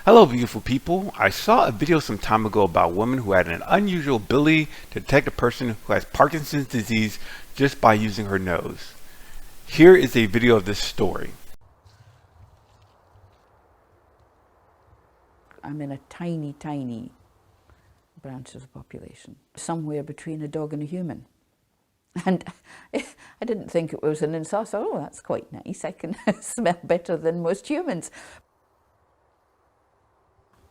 Hello beautiful people. I saw a video some time ago about a woman who had an unusual ability to detect a person who has Parkinson's disease just by using her nose. Here is a video of this story. I'm in a tiny branch of the population, somewhere between a dog and a human. And I didn't think it was an insult. So, oh, that's quite nice. I can smell better than most humans.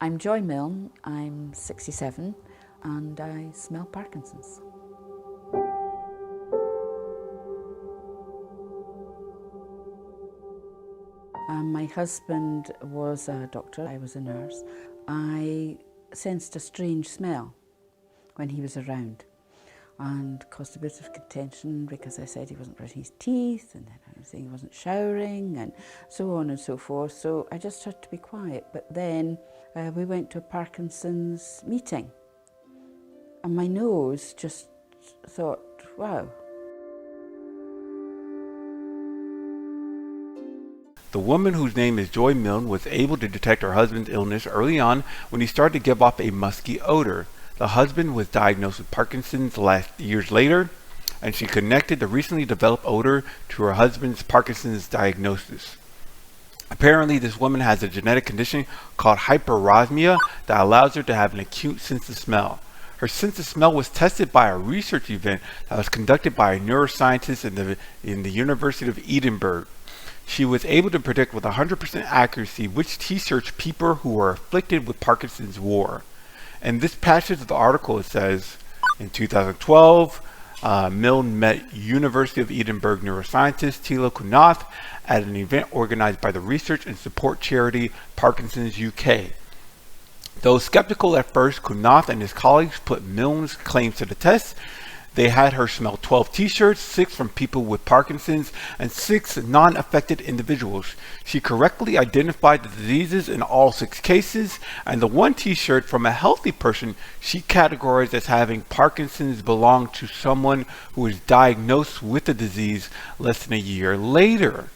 I'm Joy Milne, I'm 67, and I smell Parkinson's. My husband was a doctor, I was a nurse. I sensed a strange smell when he was around and caused a bit of contention because I said he wasn't brushing his teeth, and then I was saying he wasn't showering, and so on and so forth. So I just tried to be quiet. But then we went to a Parkinson's meeting, and my nose just thought, wow. The woman, whose name is Joy Milne, was able to detect her husband's illness early on when he started to give off a musky odor. The husband was diagnosed with Parkinson's years later, and she connected the recently developed odor to her husband's Parkinson's diagnosis. Apparently, this woman has a genetic condition called hyperosmia that allows her to have an acute sense of smell. Her sense of smell was tested by a research event that was conducted by a neuroscientist in the University of Edinburgh. She was able to predict with 100% accuracy which t-shirts people who were afflicted with Parkinson's wore. In this passage of the article, it says, in 2012, Milne met University of Edinburgh neuroscientist Tilo Kunath at an event organized by the research and support charity Parkinson's UK. Though skeptical at first, Kunath and his colleagues put Milne's claims to the test. They had her smell 12 t-shirts, 6 from people with Parkinson's and 6 non-affected individuals. She correctly identified the diseases in all 6 cases, and the one t-shirt from a healthy person she categorized as having Parkinson's belonged to someone who was diagnosed with the disease less than a year later.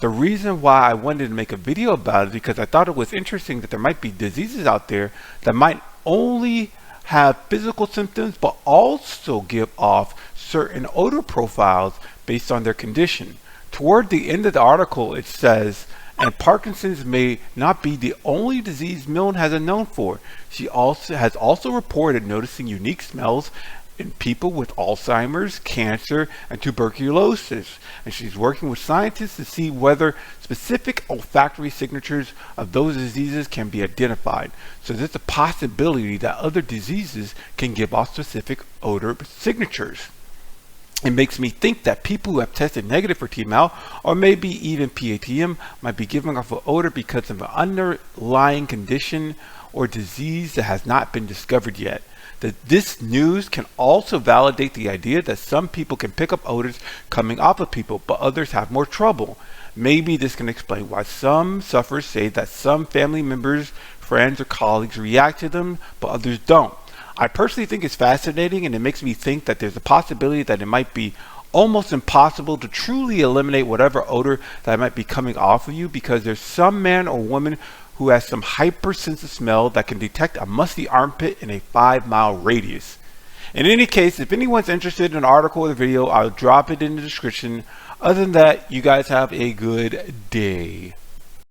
The reason why I wanted to make a video about it is because I thought it was interesting that there might be diseases out there that might only have physical symptoms but also give off certain odor profiles based on their condition. Toward the end of the article it says, and Parkinson's may not be the only disease Milne has been known for. She has also reported noticing unique smells in people with Alzheimer's, cancer, and tuberculosis. And she's working with scientists to see whether specific olfactory signatures of those diseases can be identified. So there's a possibility that other diseases can give off specific odor signatures. It makes me think that people who have tested negative for TML or maybe even PATM might be giving off an odor because of an underlying condition or disease that has not been discovered yet. This news can also validate the idea that some people can pick up odors coming off of people, but others have more trouble. Maybe this can explain why some sufferers say that some family members, friends, or colleagues react to them, but others don't. I personally think it's fascinating, and it makes me think that there's a possibility that it might be almost impossible to truly eliminate whatever odor that might be coming off of you, because there's some man or woman who has some hypersensitive smell that can detect a musty armpit in a 5-mile radius. In any case, if anyone's interested in an article or the video, I'll drop it in the description. Other than that, you guys have a good day.